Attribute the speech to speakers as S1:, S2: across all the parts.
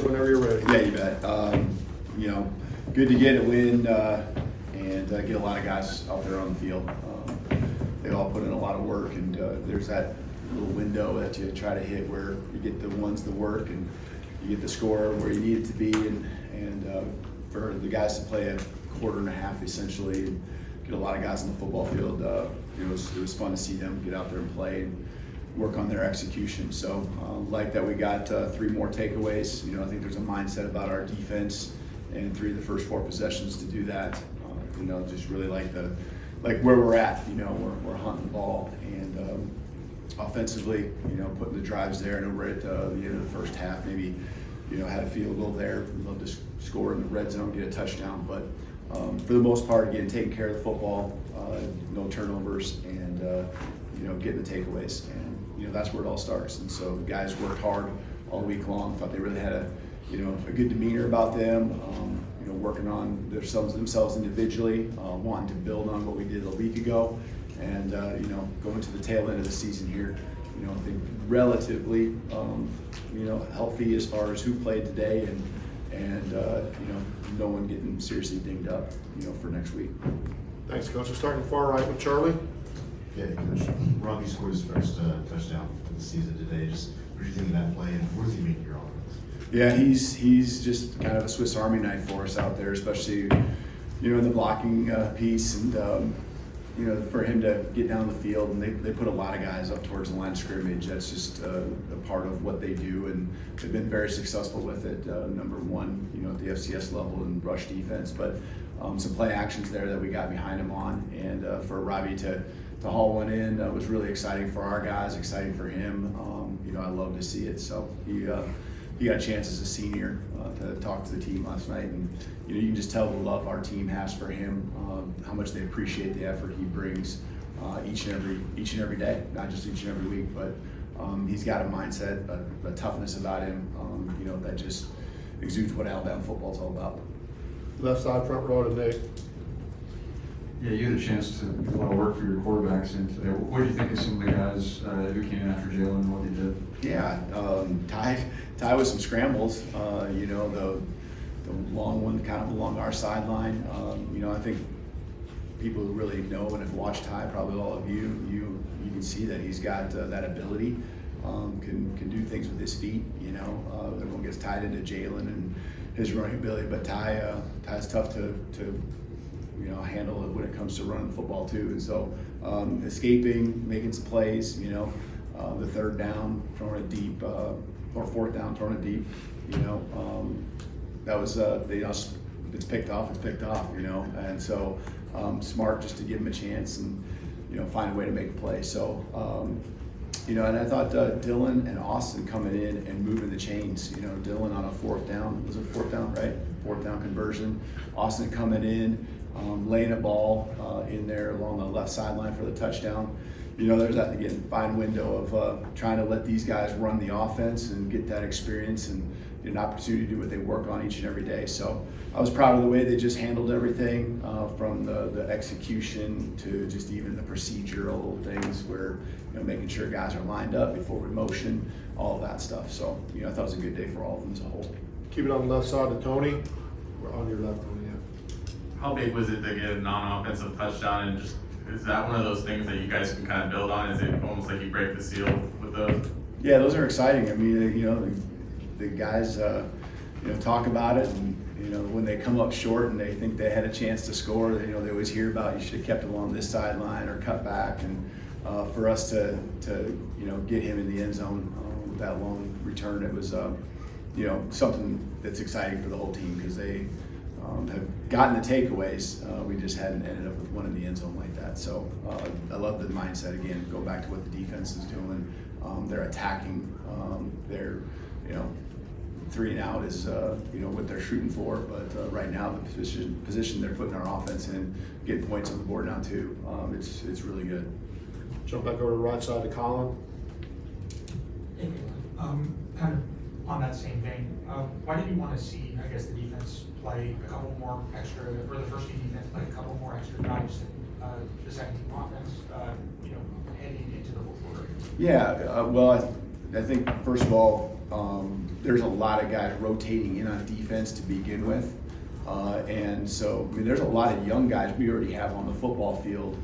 S1: Whenever you're ready.
S2: Yeah, you bet. Good to get a win and get a lot of guys out there on the field. They all put in a lot of work, and there's that little window that you try to hit where you get the ones that work and you get the score where you need it to be, and for the guys to play a quarter and a half essentially and get a lot of guys on the football field, it was fun to see them get out there and play and work on their execution. So like that we got 3 more takeaways. I think there's a mindset about our defense and 3 of the first 4 possessions to do that. Just really like where we're at. We're hunting the ball, and offensively, putting the drives there. And over at the end of the first half, maybe had a field goal there. We'd love to score in the red zone, get a touchdown, but for the most part, again, taking care of the football, no turnovers, and getting the takeaways. And that's where it all starts. And so the guys worked hard all week long. Thought they really had a good demeanor about them. Working on themselves individually, wanting to build on what we did a week ago, and going to the tail end of the season here. I think relatively healthy as far as who played today, and no one getting seriously dinged up for next week.
S1: Thanks, Coach. We're starting far right with Charlie.
S3: Yeah, Coach. Robbie scored his first touchdown of the season today. Just what do you think of that play, and where does he make your offense?
S2: Yeah, he's just kind of a Swiss Army knife for us out there, especially in the blocking piece, and for him to get down the field, and they put a lot of guys up towards the line of scrimmage. That's just a part of what they do, and they've been very successful with it. Number one, at the FCS level in rush defense, but some play actions there that we got behind him on, and for Robbie to haul one in was really exciting for our guys, exciting for him. I love to see it. So he got a chance as a senior to talk to the team last night, and you can just tell the love our team has for him, how much they appreciate the effort he brings each and every day, not just each and every week, but he's got a mindset, a toughness about him, that just exudes what Alabama football is all about.
S1: Left side, front row today.
S4: Yeah, you had a chance to do a lot of work for your quarterbacks in today. What do you think of some of the guys who came in after Jalen and what they did?
S2: Yeah, Ty with some scrambles. The long one kind of along our sideline. I think people who really know and have watched Ty, probably all of you can see that he's got that ability. Can do things with his feet. Everyone gets tied into Jalen and his running ability, but Ty's tough to handle it when it comes to running the football too. And so escaping, making some plays, the third down, throwing it deep, or fourth down, throwing it deep, that was, if it's picked off, it's picked off, and so smart just to give him a chance and, find a way to make a play. So, and I thought Dylan and Austin coming in and moving the chains, Dylan on a fourth down, was it fourth down, right? Fourth down conversion. Austin coming in, laying a ball in there along the left sideline for the touchdown. There's that, again, fine window of trying to let these guys run the offense and get that experience and get an opportunity to do what they work on each and every day. So I was proud of the way they just handled everything, from the execution to just even the procedural things where, making sure guys are lined up before we motion, all of that stuff. So, I thought it was a good day for all of them as a whole.
S1: Keep it on the left side to Tony. We're on your left, Tony. Yeah.
S5: How big was it to get a non-offensive touchdown, and just is that one of those things that you guys can kind of build on? Is it almost like you break the seal with those? Yeah,
S2: those are exciting. I mean, the guys, talk about it, and when they come up short and they think they had a chance to score, they always hear about you should have kept them on this sideline or cut back, and for us to get him in the end zone with that long return, it was something that's exciting for the whole team because they have gotten the takeaways. We just hadn't ended up with one in the end zone like that. So I love the mindset. Again, go back to what the defense is doing. They're attacking. They're 3 and out is what they're shooting for. But right now, the position they're putting our offense in, getting points on the board now too. It's really good.
S1: Jump back over to the right side to Colin.
S6: Hey, kind of on that same vein, why did you want to see, I guess, the defense play a couple more extra, or the first team defense play a couple more extra drives than the second team offense, heading into the fourth quarter?
S2: Yeah, well, I think first of all, there's a lot of guys rotating in on defense to begin with. And so, I mean, there's a lot of young guys we already have on the football field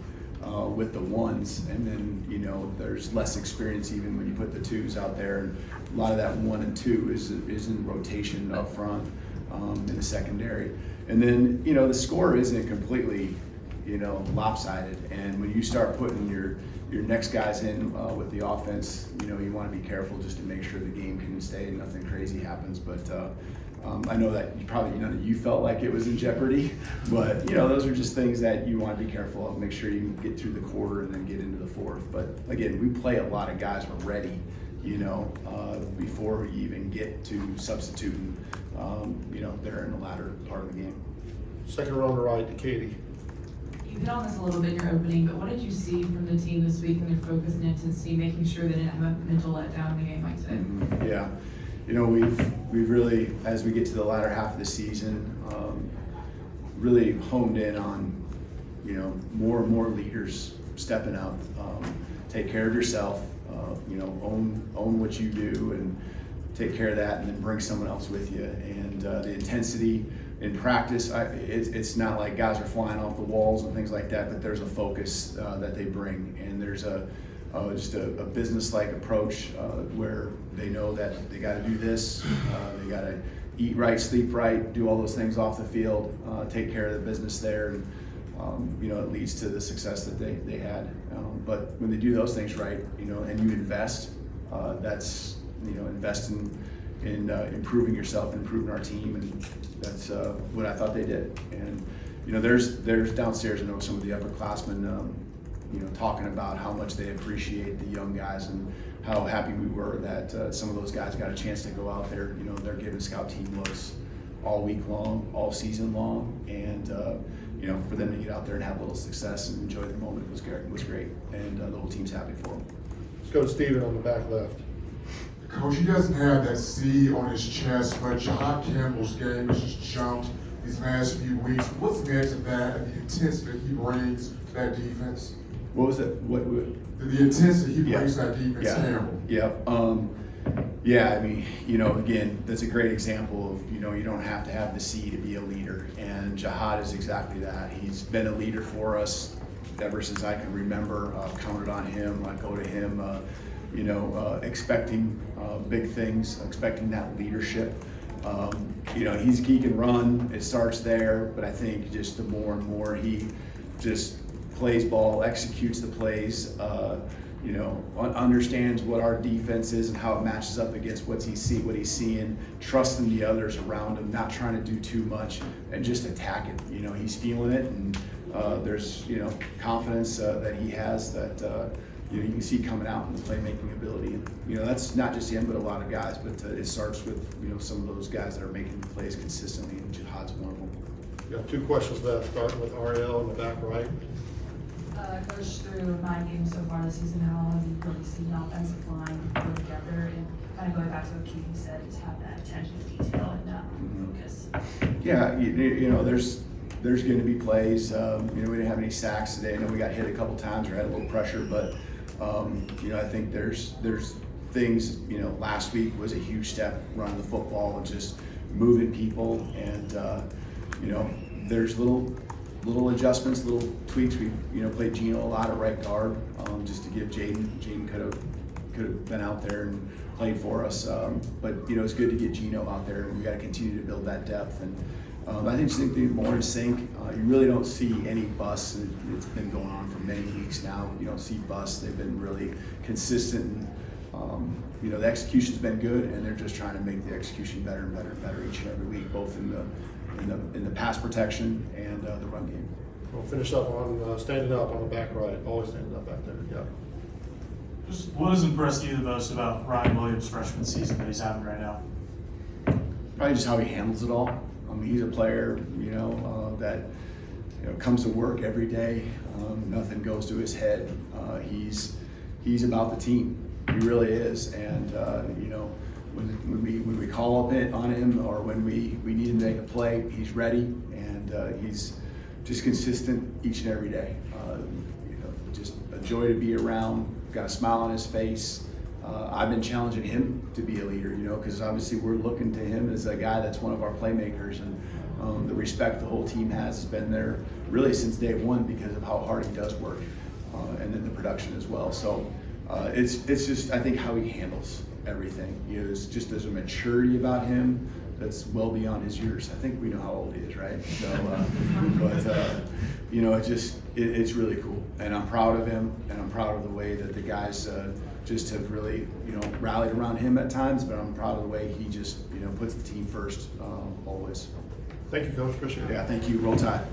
S2: with the ones, and then, you know, there's less experience even when you put the twos out there. And a lot of that 1 and 2 is in rotation up front in the secondary. And then, you know, the score isn't completely, you know, lopsided. And when you start putting your next guys in with the offense, you know, you want to be careful just to make sure the game can stay and nothing crazy happens. But I know that none of you felt like it was in jeopardy, but you know, those are just things that you want to be careful of. Make sure you get through the quarter and then get into the fourth. But again, we play a lot of guys already, you know, before we even get to substituting. You know, they're in the latter part of the game.
S1: Second row on the right to Katie.
S7: You hit on this a little bit in your opening, but what did you see from the team this week in their focus and intensity, making sure they didn't have a mental letdown in a game like today?
S2: Yeah, you know, we've really, as we get to the latter half of the season, really honed in on, you know, more and more leaders stepping up. Take care of yourself, you know, own what you do and take care of that, and then bring someone else with you. And the intensity in practice, it's not like guys are flying off the walls and things like that, but there's a focus that they bring, and there's just a business-like approach where they know that they got to do this, they got to eat right, sleep right, do all those things off the field, take care of the business there, and you know, it leads to the success that they had. But when they do those things right, you know, and you invest, that's, you know, invest in improving yourself, improving our team, and that's what I thought they did. And you know, there's downstairs, I know some of the upperclassmen, you know, talking about how much they appreciate the young guys and how happy we were that some of those guys got a chance to go out there. You know, they're giving scout team looks all week long, all season long, and you know, for them to get out there and have a little success and enjoy the moment was great, and the whole team's happy for them.
S1: Let's go to Steven on the back left.
S8: Coach, he doesn't have that C on his chest, but Jahad Campbell's game has just jumped these last few weeks. What's next to that and the intensity he brings to that defense?
S2: What was it? What?
S8: The intensity he brings to that defense, Campbell.
S2: Yeah, I mean, you know, again, that's a great example of, you know, you don't have to have the C to be a leader, and Jahad is exactly that. He's been a leader for us ever since I can remember. Counted on him, I go to him, you know, expecting big things, expecting that leadership. You know, he can run, it starts there, but I think just the more and more he just plays ball, executes the plays, you know, understands what our defense is and how it matches up against what he's seeing, trusting the others around him, not trying to do too much, and just attack it. You know, he's feeling it, and there's, you know, confidence that he has that, you know, you can see coming out in the playmaking ability. And, you know, that's not just him, but a lot of guys, but it starts with, you know, some of those guys that are making the plays consistently, and Jahad's one of them.
S1: We got 2 questions left, starting with Ariel in the back right.
S7: Coach, through 9 games so far this season, how have you really seen the offensive line go together, and kind of going back to what Keith said, just have that attention to detail and focus?
S2: Yeah, you know, there's going to be plays. You know, we didn't have any sacks today. I know we got hit a couple times or had a little pressure, but you know, I think there's things. You know, last week was a huge step running the football and just moving people, and you know, there's little adjustments, little tweaks. We, you know, played Gino a lot at right guard, just to give Jaden could have been out there and played for us. But you know, it's good to get Gino out there, and we got to continue to build that depth. And I think things more in sync. You really don't see any busts. It's been going on for many weeks now. You don't see busts. They've been really consistent. And, you know, the execution's been good, and they're just trying to make the execution better and better and better each and every week, both in the pass protection and the run game.
S1: We'll finish up on standing up on the back right. Always standing up back there. Yeah.
S9: Just what has impressed you the most about Ryan Williams' freshman season that he's having right now?
S2: Probably just how he handles it all. I mean, he's a player, you know, that, you know, comes to work every day. Nothing goes to his head. He's about the team. He really is. And you know, when we call up on him, or when we need him to make a play, he's ready, and he's just consistent each and every day. You know, just a joy to be around. Got a smile on his face. I've been challenging him to be a leader, you know, because obviously we're looking to him as a guy that's one of our playmakers, and the respect the whole team has been there really since day one because of how hard he does work, and then the production as well. So it's just, I think, how he handles everything. You know, it's just there's a maturity about him that's well beyond his years. I think we know how old he is, right? So, you know, it's really cool, and I'm proud of him, and I'm proud of the way that the guys just have really, you know, rallied around him at times. But I'm proud of the way he just, you know, puts the team first always.
S1: Thank you, Coach. Appreciate it.
S2: Yeah, thank you. Roll Tide.